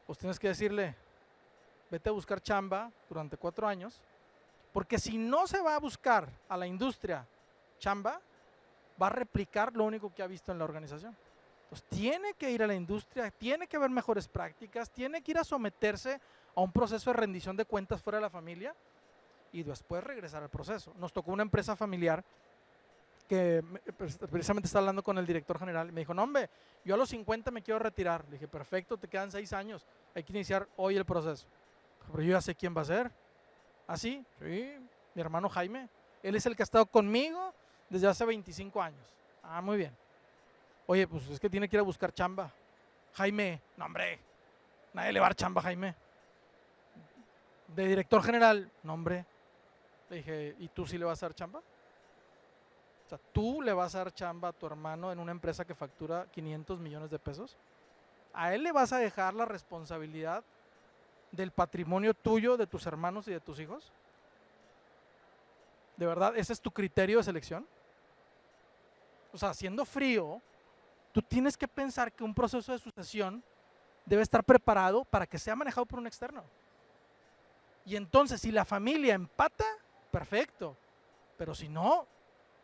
pues tienes que decirle, vete a buscar chamba durante 4 años, porque si no se va a buscar a la industria chamba, va a replicar lo único que ha visto en la organización. Entonces tiene que ir a la industria, tiene que ver mejores prácticas, tiene que ir a someterse a un proceso de rendición de cuentas fuera de la familia y después regresar al proceso. Nos tocó una empresa familiar que precisamente estaba hablando con el director general y me dijo, no hombre, yo a los 50 me quiero retirar. Le dije, perfecto, te quedan 6 años, hay que iniciar hoy el proceso. Pero yo ya sé quién va a ser. ¿Ah, sí? Sí, mi hermano Jaime, él es el que ha estado conmigo desde hace 25 años. Ah, muy bien. Oye, pues es que tiene que ir a buscar chamba. Jaime, no hombre, nadie le va a dar chamba a Jaime. De director general, no hombre. Le dije, ¿y tú sí le vas a dar chamba? O sea, ¿tú le vas a dar chamba a tu hermano en una empresa que factura 500 millones de pesos? ¿A él le vas a dejar la responsabilidad del patrimonio tuyo, de tus hermanos y de tus hijos? ¿De verdad ese es tu criterio de selección? O sea, siendo frío, tú tienes que pensar que un proceso de sucesión debe estar preparado para que sea manejado por un externo. Y entonces, si la familia empata, perfecto. Pero si no,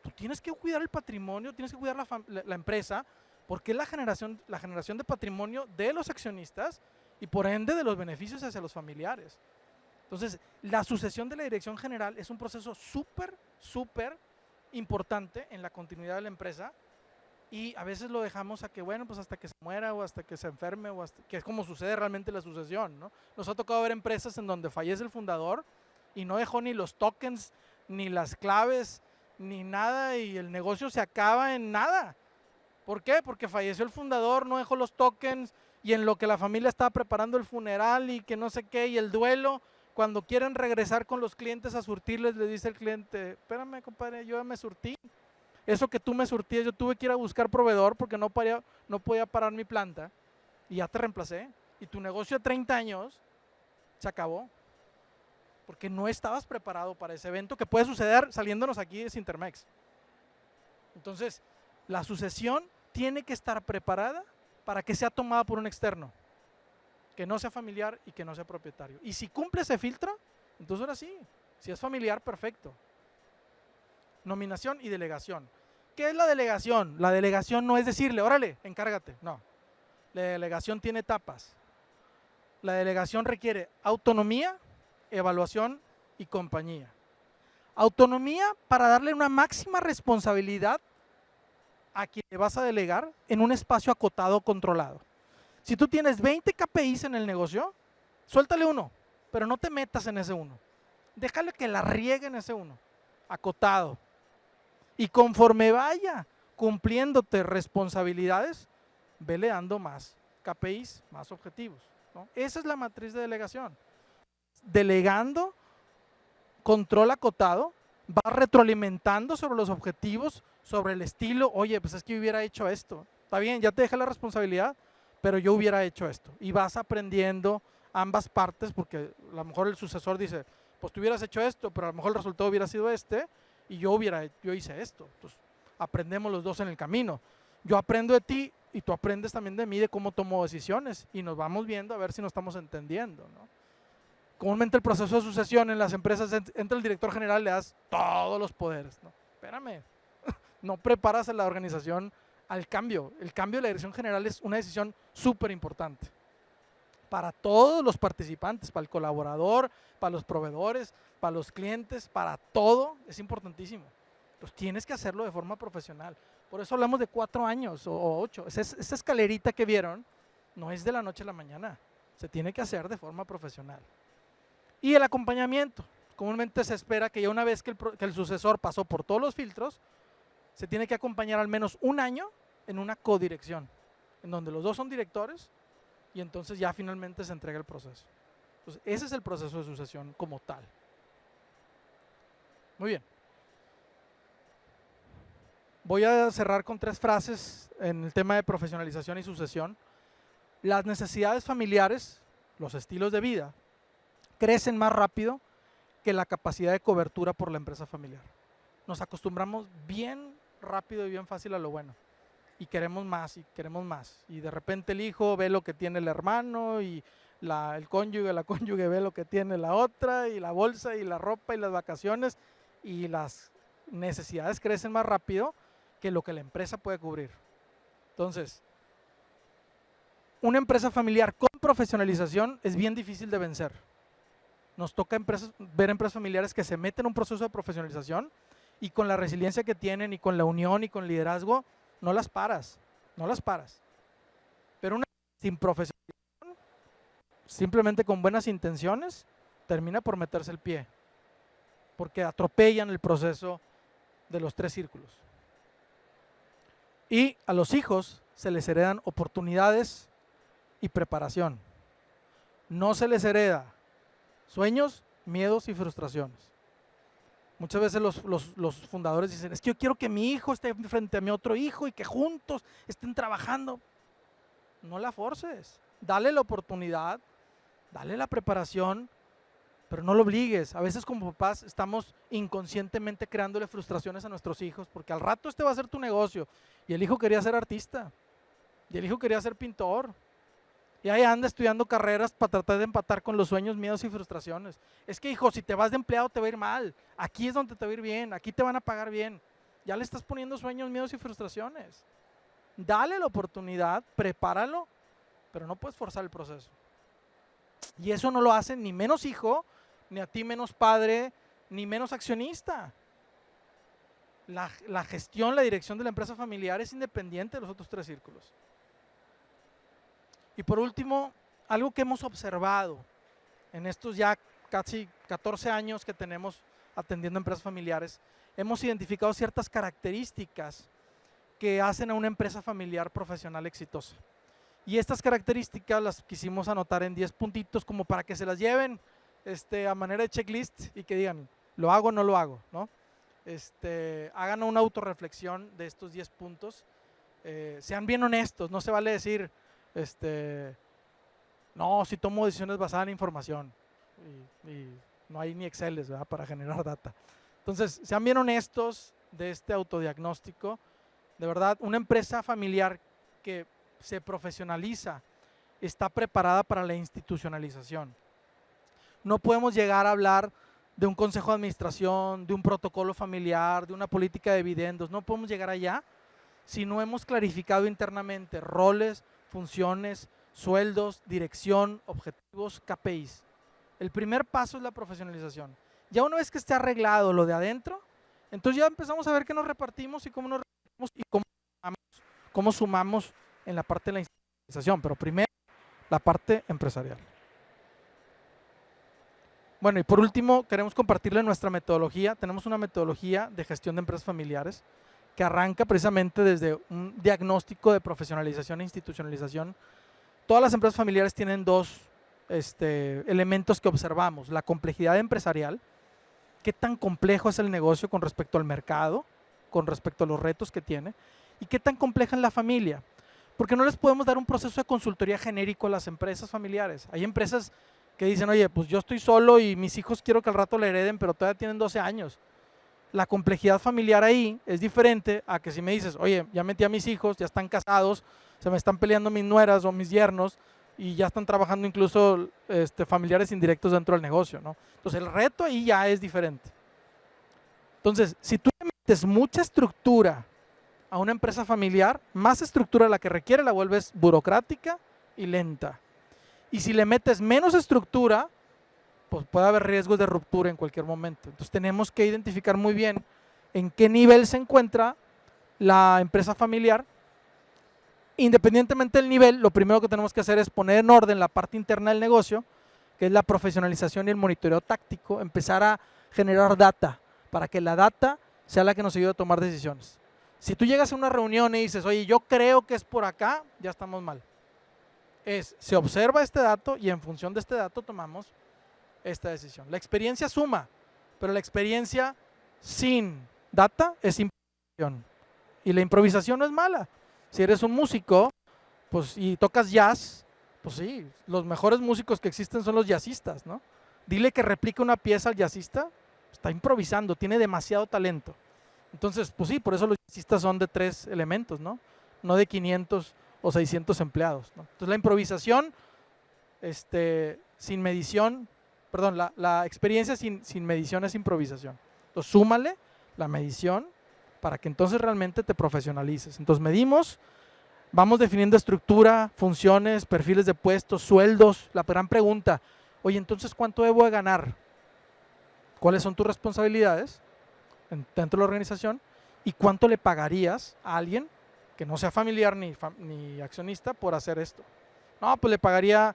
tú tienes que cuidar el patrimonio, tienes que cuidar la empresa, porque es la generación de patrimonio de los accionistas y por ende de los beneficios hacia los familiares. Entonces, la sucesión de la dirección general es un proceso súper, súper importante en la continuidad de la empresa y a veces lo dejamos a que, bueno, pues hasta que se muera o hasta que se enferme o hasta que es como sucede realmente la sucesión, ¿no? Nos ha tocado ver empresas en donde fallece el fundador y no dejó ni los tokens, ni las claves, ni nada y el negocio se acaba en nada. ¿Por qué? Porque falleció el fundador, no dejó los tokens y en lo que la familia estaba preparando el funeral y que no sé qué y el duelo, cuando quieren regresar con los clientes a surtirles, le dice el cliente, espérame compadre, yo ya me surtí. Eso que tú me surtías, yo tuve que ir a buscar proveedor porque no podía parar mi planta y ya te reemplacé. Y tu negocio de 30 años se acabó porque no estabas preparado para ese evento que puede suceder saliéndonos aquí de Sintermex. Entonces, la sucesión tiene que estar preparada para que sea tomada por un externo, que no sea familiar y que no sea propietario. Y si cumple ese filtro, entonces ahora sí, si es familiar, perfecto. Nominación y delegación. ¿Qué es la delegación? La delegación no es decirle, órale, encárgate. No. La delegación tiene etapas. La delegación requiere autonomía, evaluación y compañía. Autonomía para darle una máxima responsabilidad a quien le vas a delegar en un espacio acotado, controlado. Si tú tienes 20 KPIs en el negocio, suéltale uno, pero no te metas en ese uno. Déjale que la riegue en ese uno, acotado. Y conforme vaya cumpliéndote responsabilidades, vele dando más KPIs, más objetivos, ¿no? Esa es la matriz de delegación. Delegando, control acotado, va retroalimentando sobre los objetivos, sobre el estilo. Oye, pues es que yo hubiera hecho esto. Está bien, ya te dejé la responsabilidad, pero yo hubiera hecho esto. Y vas aprendiendo ambas partes, porque a lo mejor el sucesor dice, pues tú hubieras hecho esto, pero a lo mejor el resultado hubiera sido este, y yo hice esto. Entonces, aprendemos los dos en el camino. Yo aprendo de ti y tú aprendes también de mí, de cómo tomo decisiones, y nos vamos viendo a ver si nos estamos entendiendo, ¿no? Comúnmente el proceso de sucesión en las empresas, entra el director general, le das todos los poderes, ¿no? Espérame, no preparas a la organización al cambio. El cambio de la dirección general es una decisión súper importante para todos los participantes, para el colaborador, para los proveedores, para los clientes, para todo, es importantísimo. Entonces tienes que hacerlo de forma profesional. Por eso hablamos de 4 años o 8. Esa escalerita que vieron no es de la noche a la mañana, se tiene que hacer de forma profesional. Y el acompañamiento. Comúnmente se espera que ya una vez que el sucesor pasó por todos los filtros, se tiene que acompañar al menos 1 año en una codirección, en donde los dos son directores y entonces ya finalmente se entrega el proceso. Entonces, ese es el proceso de sucesión como tal. Muy bien. Voy a cerrar con 3 frases en el tema de profesionalización y sucesión. Las necesidades familiares, los estilos de vida, crecen más rápido que la capacidad de cobertura por la empresa familiar. Nos acostumbramos bien rápido y bien fácil a lo bueno. Y queremos más, y queremos más. Y de repente el hijo ve lo que tiene el hermano, y el cónyuge, la cónyuge ve lo que tiene la otra, y la bolsa, y la ropa, y las vacaciones, y las necesidades crecen más rápido que lo que la empresa puede cubrir. Entonces, una empresa familiar con profesionalización es bien difícil de vencer. Nos toca ver empresas familiares que se meten en un proceso de profesionalización y con la resiliencia que tienen y con la unión y con el liderazgo, no las paras. Pero una sin profesionalización, simplemente con buenas intenciones, termina por meterse el pie, porque atropellan el proceso de los 3 círculos. Y a los hijos se les heredan oportunidades y preparación. No se les hereda sueños, miedos y frustraciones. Muchas veces los fundadores dicen, es que yo quiero que mi hijo esté frente a mi otro hijo y que juntos estén trabajando. No la forces, dale la oportunidad, dale la preparación, pero no lo obligues. A veces como papás estamos inconscientemente creándole frustraciones a nuestros hijos, porque al rato este va a ser tu negocio, y el hijo quería ser artista, y el hijo quería ser pintor, y ahí anda estudiando carreras para tratar de empatar con los sueños, miedos y frustraciones. Es que, hijo, si te vas de empleado te va a ir mal. Aquí es donde te va a ir bien, aquí te van a pagar bien. Ya le estás poniendo sueños, miedos y frustraciones. Dale la oportunidad, prepáralo, pero no puedes forzar el proceso. Y eso no lo hace ni menos hijo, ni a ti menos padre, ni menos accionista. La gestión, la dirección de la empresa familiar es independiente de los otros 3 círculos. Y por último, algo que hemos observado en estos ya casi 14 años que tenemos atendiendo empresas familiares, hemos identificado ciertas características que hacen a una empresa familiar profesional exitosa. Y estas características las quisimos anotar en 10 puntitos como para que se las lleven a manera de checklist y que digan, ¿lo hago o no lo hago? ¿No? Hagan una autorreflexión de estos 10 puntos. Sean bien honestos, no se vale decir, no, si tomo decisiones basadas en información y no hay ni Exceles, ¿verdad?, para generar data. Entonces, sean bien honestos de este autodiagnóstico. De verdad, una empresa familiar que se profesionaliza está preparada para la institucionalización. No podemos llegar a hablar de un consejo de administración, de un protocolo familiar, de una política de dividendos. No podemos llegar allá si no hemos clarificado internamente roles, funciones, sueldos, dirección, objetivos, KPIs. El primer paso es la profesionalización. Ya una vez que esté arreglado lo de adentro, entonces ya empezamos a ver qué nos repartimos y cómo nos repartimos y cómo sumamos en la parte de la institucionalización, pero primero la parte empresarial. Bueno, y por último, queremos compartirle nuestra metodología. Tenemos una metodología de gestión de empresas familiares que arranca precisamente desde un diagnóstico de profesionalización e institucionalización. Todas las empresas familiares tienen dos elementos que observamos. La complejidad empresarial, qué tan complejo es el negocio con respecto al mercado, con respecto a los retos que tiene, y qué tan compleja es la familia. Porque no les podemos dar un proceso de consultoría genérico a las empresas familiares. Hay empresas que dicen, oye, pues yo estoy solo y mis hijos quiero que al rato le hereden, pero todavía tienen 12 años. La complejidad familiar ahí es diferente a que si me dices, oye, ya metí a mis hijos, ya están casados, se me están peleando mis nueras o mis yernos y ya están trabajando incluso familiares indirectos dentro del negocio, ¿no? Entonces el reto ahí ya es diferente. Entonces, si tú le metes mucha estructura a una empresa familiar, más estructura la que requiere la vuelves burocrática y lenta. Y si le metes menos estructura, pues puede haber riesgos de ruptura en cualquier momento. Entonces tenemos que identificar muy bien en qué nivel se encuentra la empresa familiar. Independientemente del nivel, lo primero que tenemos que hacer es poner en orden la parte interna del negocio, que es la profesionalización y el monitoreo táctico, empezar a generar data, para que la data sea la que nos ayude a tomar decisiones. Si tú llegas a una reunión y dices, oye, yo creo que es por acá, ya estamos mal. Se observa este dato y en función de este dato tomamos esta decisión. La experiencia suma, pero la experiencia sin data es improvisación. Y la improvisación no es mala. Si eres un músico pues, y tocas jazz, pues sí, los mejores músicos que existen son los jazzistas, ¿no? Dile que replique una pieza al jazzista, está improvisando, tiene demasiado talento. Entonces, pues sí, por eso los jazzistas son de 3 elementos, ¿no? No de 500 o 600 empleados, ¿no? Entonces la improvisación sin medición, perdón, la experiencia sin medición es improvisación. Entonces súmale la medición para que entonces realmente te profesionalices. Entonces medimos, vamos definiendo estructura, funciones, perfiles de puestos, sueldos. La gran pregunta, oye, entonces ¿cuánto debo de ganar? ¿Cuáles son tus responsabilidades dentro de la organización? ¿Y cuánto le pagarías a alguien que no sea familiar ni accionista por hacer esto? No, pues le pagaría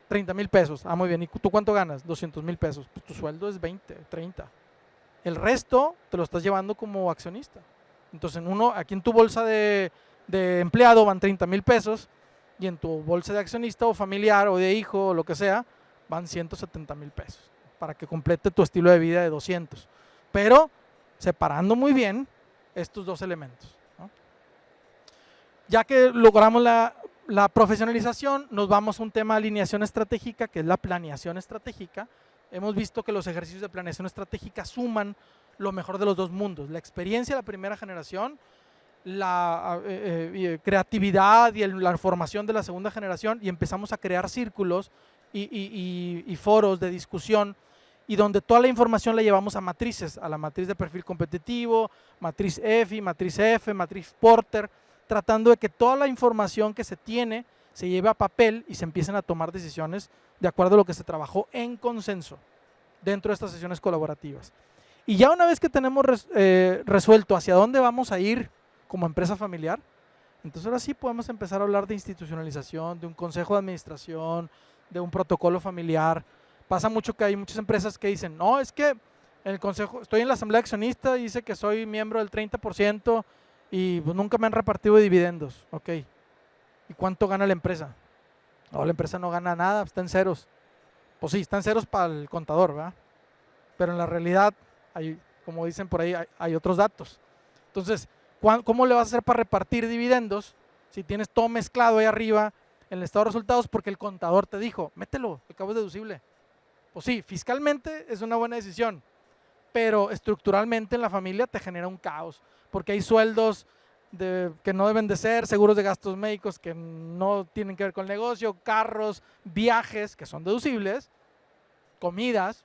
30,000 pesos. Ah, muy bien. ¿Y tú cuánto ganas? 200,000 pesos. Pues tu sueldo es 20, 30. El resto te lo estás llevando como accionista. Entonces, aquí en tu bolsa de empleado van 30,000 pesos y en tu bolsa de accionista o familiar o de hijo o lo que sea, van 170,000 pesos para que complete tu estilo de vida de 200. Pero separando muy bien estos dos elementos, ¿no? Ya que logramos la profesionalización, nos vamos a un tema de alineación estratégica, que es la planeación estratégica. Hemos visto que los ejercicios de planeación estratégica suman lo mejor de los dos mundos, la experiencia de la primera generación, la creatividad y la formación de la segunda generación, y empezamos a crear círculos y foros de discusión, y donde toda la información la llevamos a matrices, a la matriz de perfil competitivo, matriz EFI, matriz F, matriz Porter, tratando de que toda la información que se tiene se lleve a papel y se empiecen a tomar decisiones de acuerdo a lo que se trabajó en consenso dentro de estas sesiones colaborativas. Y ya una vez que tenemos resuelto hacia dónde vamos a ir como empresa familiar, entonces ahora sí podemos empezar a hablar de institucionalización, de un consejo de administración, de un protocolo familiar. Pasa mucho que hay muchas empresas que dicen, no, es que en el consejo, estoy en la asamblea accionista y dice que soy miembro del 30% y pues nunca me han repartido dividendos. Ok, ¿y cuánto gana la empresa? No, la empresa no gana nada, está en ceros. Pues sí, está en ceros para el contador, ¿verdad? Pero en la realidad, como dicen por ahí, hay otros datos. Entonces, ¿cómo le vas a hacer para repartir dividendos si tienes todo mezclado ahí arriba en el estado de resultados? Porque el contador te dijo, mételo, el cabo es deducible. Pues sí, fiscalmente es una buena decisión, pero estructuralmente en la familia te genera un caos, porque hay sueldos que no deben de ser, seguros de gastos médicos que no tienen que ver con el negocio, carros, viajes que son deducibles, comidas,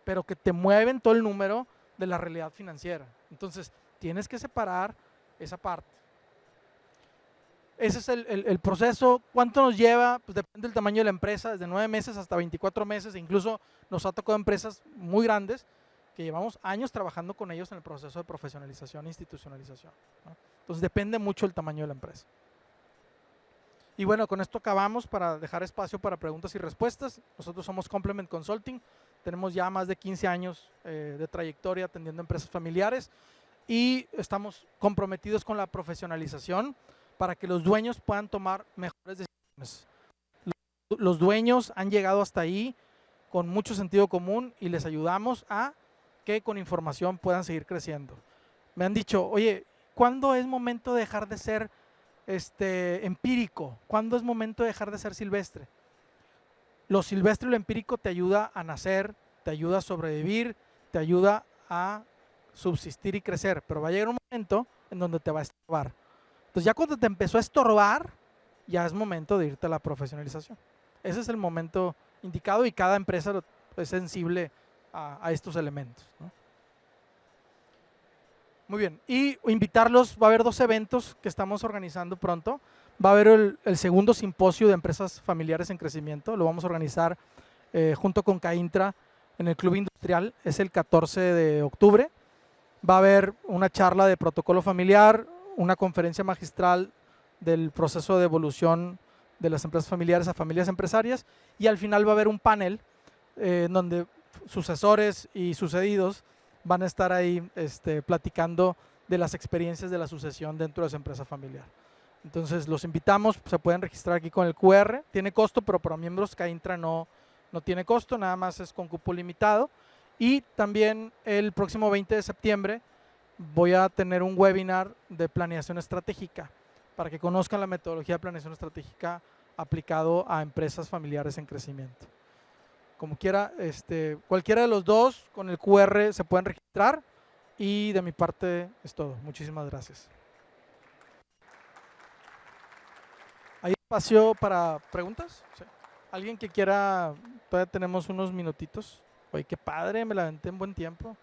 pero que te mueven todo el número de la realidad financiera. Entonces, tienes que separar esa parte. Ese es el proceso. ¿Cuánto nos lleva? Pues depende del tamaño de la empresa, desde 9 meses hasta 24 meses. Incluso nos ha tocado empresas muy grandes que llevamos años trabajando con ellos en el proceso de profesionalización e institucionalización, ¿no? Entonces depende mucho del tamaño de la empresa. Y bueno, con esto acabamos para dejar espacio para preguntas y respuestas. Nosotros somos Complement Consulting. Tenemos ya más de 15 años de trayectoria atendiendo empresas familiares y estamos comprometidos con la profesionalización para que los dueños puedan tomar mejores decisiones. Los dueños han llegado hasta ahí con mucho sentido común y les ayudamos a que con información puedan seguir creciendo. Me han dicho, oye, ¿cuándo es momento de dejar de ser empírico? ¿Cuándo es momento de dejar de ser silvestre? Lo silvestre y lo empírico te ayuda a nacer, te ayuda a sobrevivir, te ayuda a subsistir y crecer, pero va a llegar un momento en donde te va a estorbar. Entonces ya cuando te empezó a estorbar, ya es momento de irte a la profesionalización. Ese es el momento indicado y cada empresa es sensible a estos elementos, ¿no? Muy bien, y invitarlos, va a haber 2 eventos que estamos organizando pronto. Va a haber el segundo simposio de empresas familiares en crecimiento, lo vamos a organizar junto con CAINTRA en el Club Industrial, es el 14 de octubre. Va a haber una charla de protocolo familiar, una conferencia magistral del proceso de evolución de las empresas familiares a familias empresarias y al final va a haber un panel en donde sucesores y sucedidos van a estar ahí platicando de las experiencias de la sucesión dentro de su empresa familiar. Entonces los invitamos, se pueden registrar aquí con el QR, tiene costo, pero para miembros CAINTRA no tiene costo, nada más es con cupo limitado. Y también el próximo 20 de septiembre voy a tener un webinar de planeación estratégica para que conozcan la metodología de planeación estratégica aplicado a empresas familiares en crecimiento. Como quiera, cualquiera de los dos con el QR se pueden registrar y de mi parte es todo. Muchísimas gracias. ¿Hay espacio para preguntas? ¿Sí? ¿Alguien que quiera? Todavía tenemos unos minutitos. Oye, qué padre, me la aventé en buen tiempo.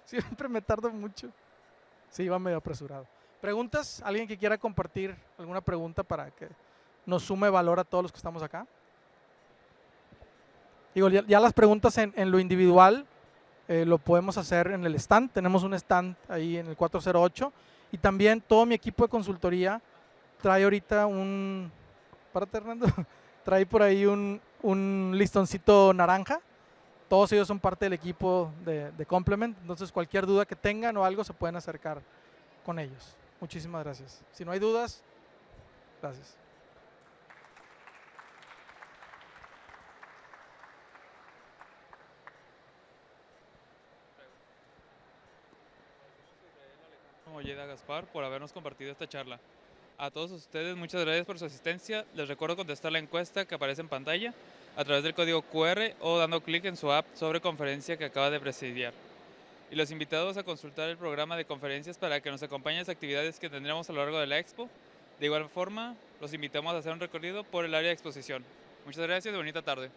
Siempre me tardo mucho. Sí, iba medio apresurado. ¿Preguntas? ¿Alguien que quiera compartir alguna pregunta para que nos sume valor a todos los que estamos acá? Digo, ya las preguntas en lo individual lo podemos hacer en el stand. Tenemos un stand ahí en el 408 y también todo mi equipo de consultoría trae ahorita párate, Hernando, trae por ahí un listoncito naranja. Todos ellos son parte del equipo de Complement, entonces cualquier duda que tengan o algo se pueden acercar con ellos. Muchísimas gracias. Si no hay dudas, gracias. Molleda Gaspar por habernos compartido esta charla. A todos ustedes, muchas gracias por su asistencia. Les recuerdo contestar la encuesta que aparece en pantalla a través del código QR o dando clic en su app sobre conferencia que acaba de presidiar. Y los invitados a consultar el programa de conferencias para que nos acompañen en las actividades que tendremos a lo largo de la Expo. De igual forma, los invitamos a hacer un recorrido por el área de exposición. Muchas gracias y bonita tarde.